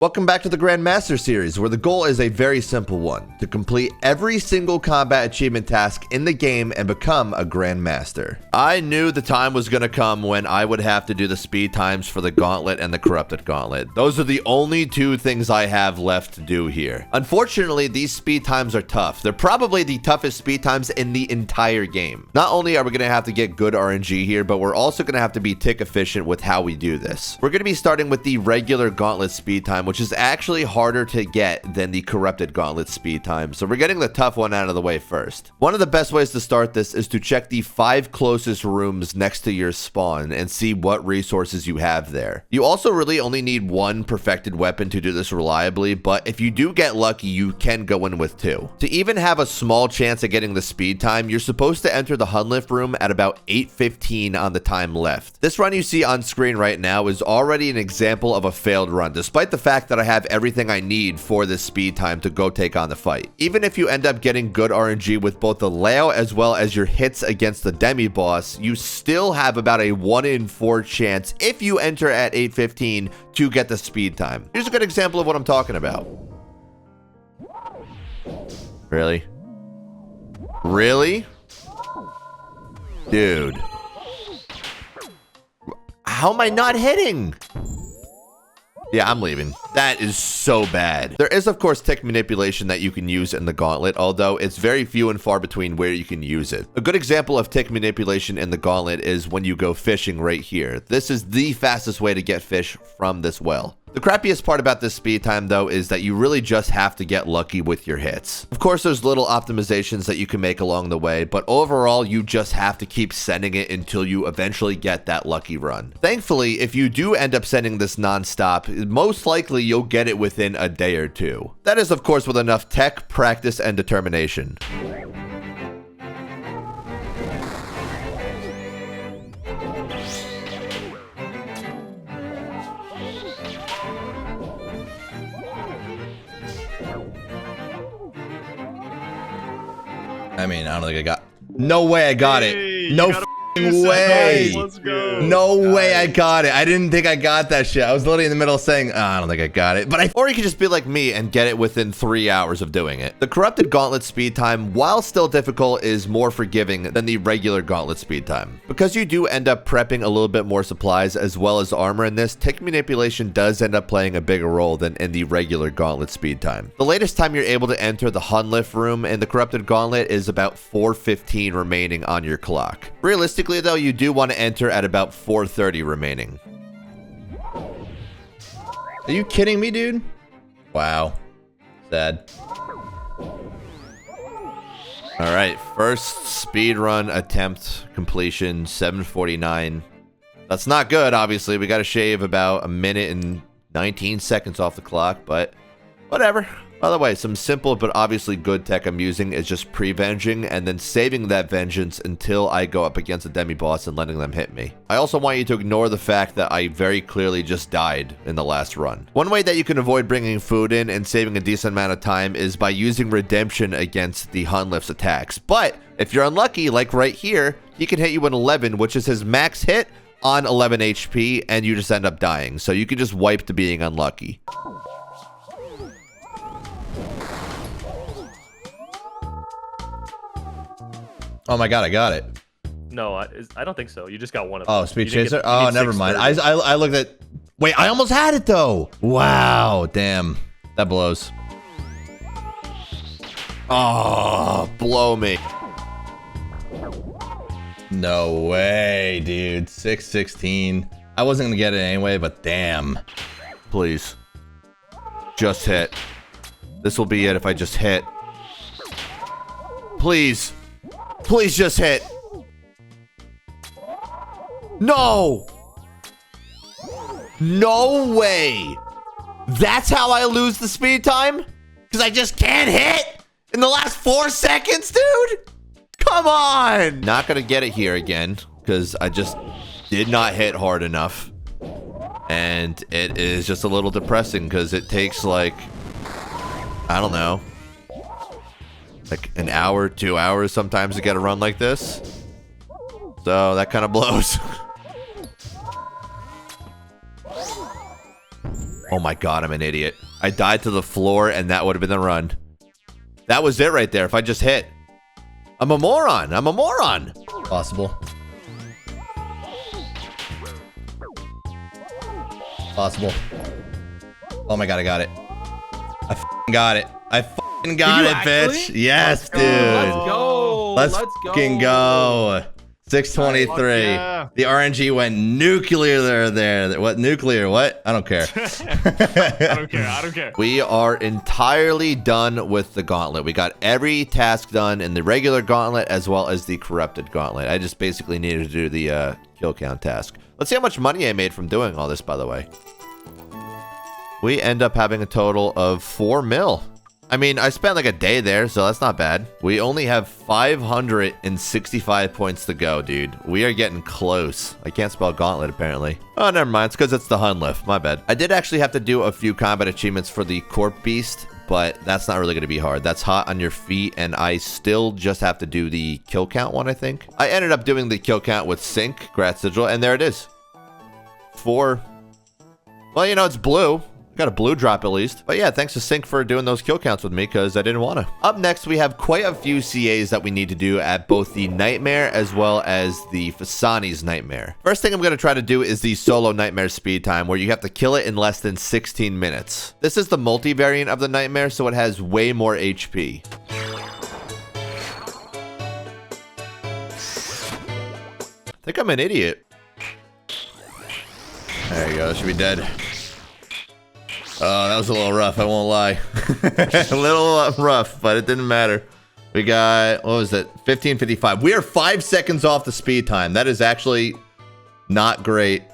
Welcome back to the Grandmaster series, where the goal is a very simple one: to complete every single combat achievement task in the game and become a Grandmaster. I knew the time was going to come when I would have to do the speed times for the gauntlet and the corrupted gauntlet. Those are the only two things I have left to do here. Unfortunately, these speed times are tough. They're probably the toughest speed times in the entire game. Not only are we going to have to get good RNG here, but we're also going to have to be tick efficient with how we do this. We're going to be starting with the regular gauntlet speed time, which is actually harder to get than the corrupted gauntlet speed time. So we're getting the tough one out of the way first. One of the best ways to start this is to check the 5 closest rooms next to your spawn and see what resources you have there. You also really only need 1 perfected weapon to do this reliably, but if you do get lucky, you can go in with 2. To even have a small chance at getting the speed time, you're supposed to enter the Hunlift room at about 8:15 on the time left. This run you see on screen right now is already an example of a failed run, despite the fact that I have everything I need for this speed time to go take on the fight. Even if you end up getting good RNG with both the layout as well as your hits against the demi-boss, you still have about a 1 in 4 chance if you enter at 8:15 to get the speed time. Here's a good example of what I'm talking about. Really? Really? Dude. How am I not hitting? Yeah, I'm leaving. That is so bad. There is, of course, tick manipulation that you can use in the gauntlet, although it's very few and far between where you can use it. A good example of tick manipulation in the gauntlet is when you go fishing right here. This is the fastest way to get fish from this well. The crappiest part about this speed time, though, is that you really just have to get lucky with your hits. Of course, there's little optimizations that you can make along the way, but overall, you just have to keep sending it until you eventually get that lucky run. Thankfully, if you do end up sending this non-stop, most likely you'll get it within a day or two. That is, of course, with enough tech, practice, and determination. I mean, I don't think I got... No way I got it. No f***ing way. Let's go. No way I got it. I didn't think I got that shit. I was literally in the middle saying, oh, I don't think I got it. But or you could just be like me and get it within 3 hours of doing it. The corrupted gauntlet speed time, while still difficult, is more forgiving than the regular gauntlet speed time. Because you do end up prepping a little bit more supplies as well as armor in this, tick manipulation does end up playing a bigger role than in the regular gauntlet speed time. The latest time you're able to enter the Hunlift room in the corrupted gauntlet is about 4:15 remaining on your clock. Realistically, though, you do want to enter at about 4:30 remaining. Are you kidding me, dude? Wow. Sad. All right, first speed run attempt completion, 7:49. That's not good, obviously. We got to shave about 1 minute and 19 seconds off the clock, but whatever. By the way, some simple but obviously good tech I'm using is just pre-venging and then saving that vengeance until I go up against a demi-boss and letting them hit me. I also want you to ignore the fact that I very clearly just died in the last run. One way that you can avoid bringing food in and saving a decent amount of time is by using redemption against the Hunlift's attacks. But if you're unlucky, like right here, he can hit you with 11, which is his max hit on 11 HP, and you just end up dying. So you can just wipe to being unlucky. Oh my god, I got it. No, I don't think so. You just got one of them. Oh, speed chaser? Oh, never mind. I looked at... Wait, I almost had it, though. Wow, damn. That blows. Oh, blow me. No way, dude. 6:16. I wasn't going to get it anyway, but damn. Please. Just hit. This will be it if I just hit. Please. Please just hit. No. No way. That's how I lose the speed time? Because I just can't hit in the last 4 seconds, dude? Come on. Not going to get it here again because I just did not hit hard enough. And it is just a little depressing because it takes like, I don't know, like an hour, 2 hours sometimes to get a run like this. So that kind of blows. Oh my god, I'm an idiot. I died to the floor, and that would have been the run. That was it right there. If I just hit. I'm a moron. I'm a moron. Possible. Possible. Oh my god, I got it. I f***ing got it. I f***ing got it, bitch. Yes, dude. Let's go. Let's fucking go. 623. Yeah. The RNG went nuclear there. What? Nuclear? What? I don't care. I don't care. I don't care. We are entirely done with the gauntlet. We got every task done in the regular gauntlet as well as the corrupted gauntlet. I just basically needed to do the kill count task. Let's see how much money I made from doing all this, by the way. We end up having a total of 4 mil. I mean, I spent like a day there, so that's not bad. We only have 565 points to go, dude. We are getting close. I can't spell gauntlet, apparently. Oh, never mind. It's because it's the Hun lift. My bad. I did actually have to do a few combat achievements for the Corp Beast, but that's not really going to be hard. That's hot on your feet, and I still just have to do the kill count one, I think. I ended up doing the kill count with Sync, Grat Sigil, and there it is. 4. Well, you know, it's blue. Got a blue drop at least. But yeah, thanks to Sync for doing those kill counts with me because I didn't want to. Up next, we have quite a few CAs that we need to do at both the Nightmare as well as the Phosani's Nightmare. First thing I'm going to try to do is the solo Nightmare speed time where you have to kill it in less than 16 minutes. This is the multi-variant of the Nightmare, so it has way more HP. I think I'm an idiot. There you go. That should be dead. Oh, that was a little rough, I won't lie. A little rough, but it didn't matter. We got, what was it? 15:55. We are 5 seconds off the speed time. That is actually not great.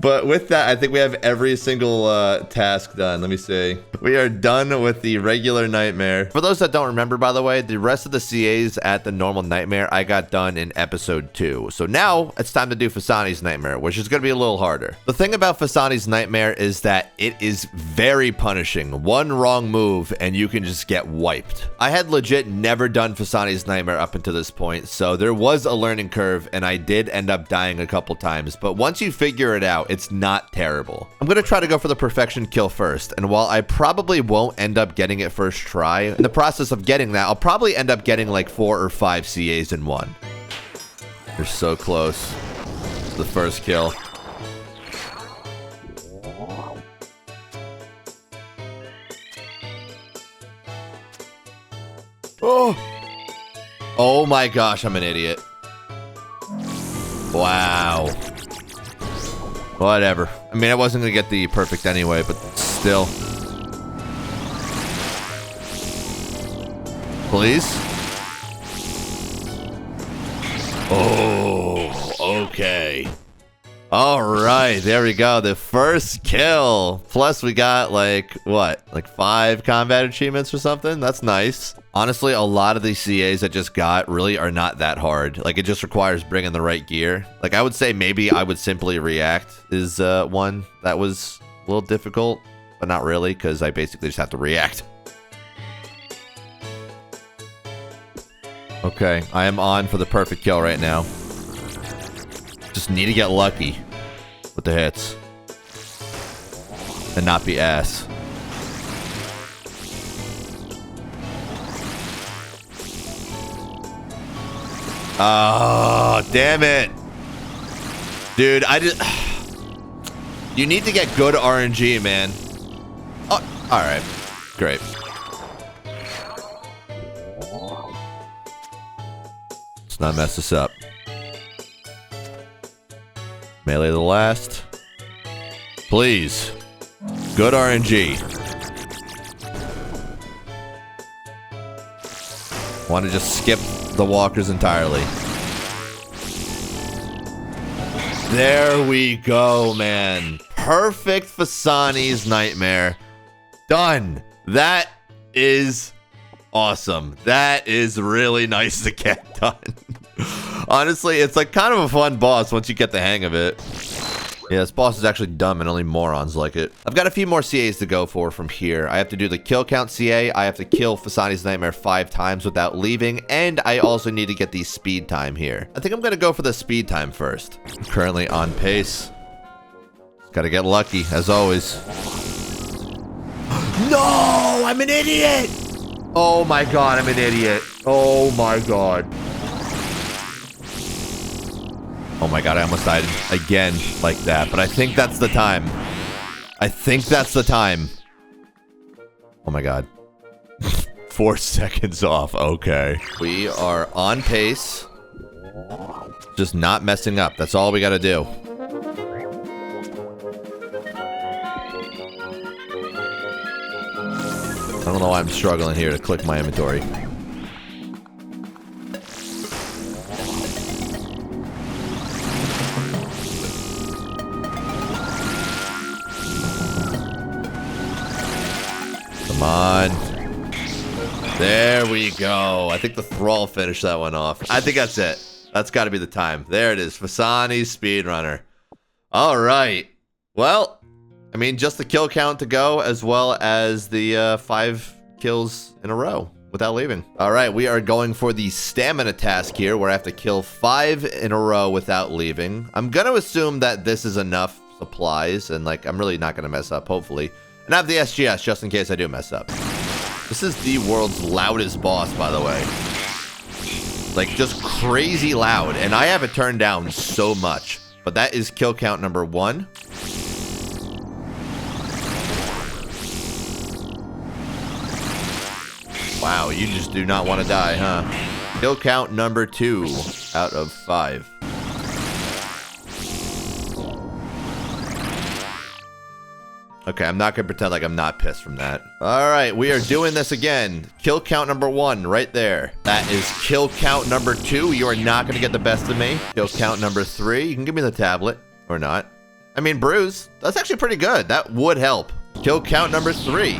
But with that, I think we have every single task done. Let me see. We are done with the regular Nightmare. For those that don't remember, by the way, the rest of the CAs at the normal Nightmare, I got done in episode 2. So now it's time to do Phosani's Nightmare, which is going to be a little harder. The thing about Phosani's Nightmare is that it is very punishing. One wrong move and you can just get wiped. I had legit never done Phosani's Nightmare up until this point, so there was a learning curve and I did end up dying a couple times. But once you figure it out, it's not terrible. I'm going to try to go for the perfection kill first, and while I probably won't end up getting it first try, in the process of getting that, I'll probably end up getting like 4 or 5 CAs in one. You're so close to the first kill. Oh! Oh my gosh, I'm an idiot. Wow. Whatever. I mean, I wasn't going to get the perfect anyway, but still. Please? Oh, okay. All right, there we go. The first kill. Plus, we got like, what? Like 5 combat achievements or something? That's nice. Honestly, a lot of these CAs I just got really are not that hard. Like, it just requires bringing the right gear. Like, I would say maybe I would simply react is one that was a little difficult, but not really, because I basically just have to react. Okay, I am on for the perfect kill right now. Just need to get lucky with the hits and not be ass. Oh, damn it. Dude, I just... You need to get good RNG, man. Oh, alright. Great. Let's not mess this up. Melee the last. Please. Good RNG. Want to just skip the walkers entirely. There we go, man. Perfect Phosani's Nightmare. Done. That is awesome. That is really nice to get done. Honestly, it's like kind of a fun boss once you get the hang of it. Yeah, this boss is actually dumb and only morons like it. I've got a few more CAs to go for from here. I have to do the kill count CA. I have to kill Phosani's Nightmare 5 times without leaving. And I also need to get the speed time here. I think I'm going to go for the speed time first. I'm currently on pace. Gotta get lucky, as always. No, I'm an idiot. Oh my god, I'm an idiot. Oh my god. Oh my god, I almost died again like that, but I think that's the time. I think that's the time. Oh my god. 4 seconds off, okay. We are on pace. Just not messing up, that's all we gotta do. I don't know why I'm struggling here to click my inventory. Come on. There we go. I think the thrall finished that one off. I think that's it. That's got to be the time. There it is. Phosani speedrunner. All right. Well, I mean, just the kill count to go, as well as the 5 kills in a row without leaving. All right, we are going for the stamina task here, where I have to kill 5 in a row without leaving. I'm going to assume that this is enough supplies, and like, I'm really not going to mess up, hopefully. And I have the SGS, just in case I do mess up. This is the world's loudest boss, by the way. Like, just crazy loud, and I have it turned down so much. But that is kill count number 1. Wow, you just do not want to die, huh? Kill count number 2 out of 5. Okay, I'm not going to pretend like I'm not pissed from that. All right, we are doing this again. Kill count number 1 right there. That is kill count number 2. You are not going to get the best of me. Kill count number 3. You can give me the tablet or not. I mean, bruise. That's actually pretty good. That would help. Kill count number 3.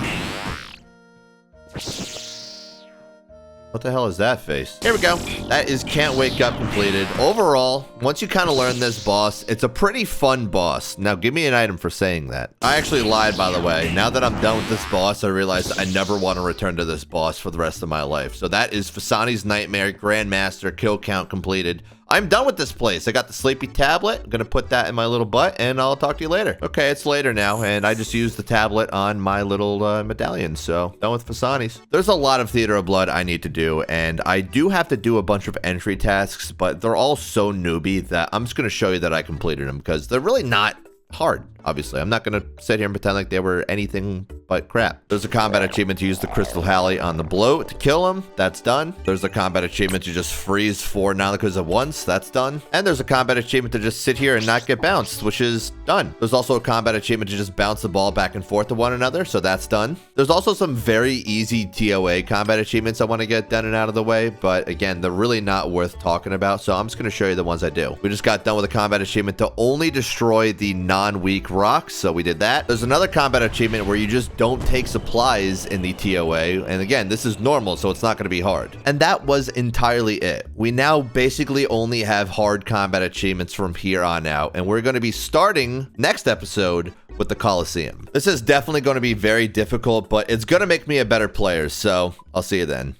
What the hell is that face? Here we go. That is Can't Wake Up completed. Overall, once you kind of learn this boss, it's a pretty fun boss. Now, give me an item for saying that. I actually lied, by the way. Now that I'm done with this boss, I realized I never want to return to this boss for the rest of my life. So that is Phosani's Nightmare, Grandmaster, kill count completed. I'm done with this place. I got the sleepy tablet. I'm going to put that in my little butt, and I'll talk to you later. Okay, it's later now, and I just used the tablet on my little medallion, so done with Phosani's. There's a lot of Theater of Blood I need to do, and I do have to do a bunch of entry tasks, but they're all so newbie that I'm just going to show you that I completed them, because they're really not hard, obviously. I'm not going to sit here and pretend like they were anything but crap. There's a combat achievement to use the Crystal Halley on the bloat to kill him. That's done. There's a combat achievement to just freeze 4 Nalikas at once. That's done. And there's a combat achievement to just sit here and not get bounced, which is done. There's also a combat achievement to just bounce the ball back and forth to one another, so that's done. There's also some very easy TOA combat achievements I want to get done and out of the way, but again, they're really not worth talking about, so I'm just going to show you the ones I do. We just got done with a combat achievement to only destroy the non-weak rocks, so we did that. There's another combat achievement where you just don't take supplies in the TOA, and again, this is normal, so it's not going to be hard. And that was entirely it. We now basically only have hard combat achievements from here on out, and we're going to be starting next episode with the Coliseum. This is definitely going to be very difficult, but it's going to make me a better player, so I'll see you then.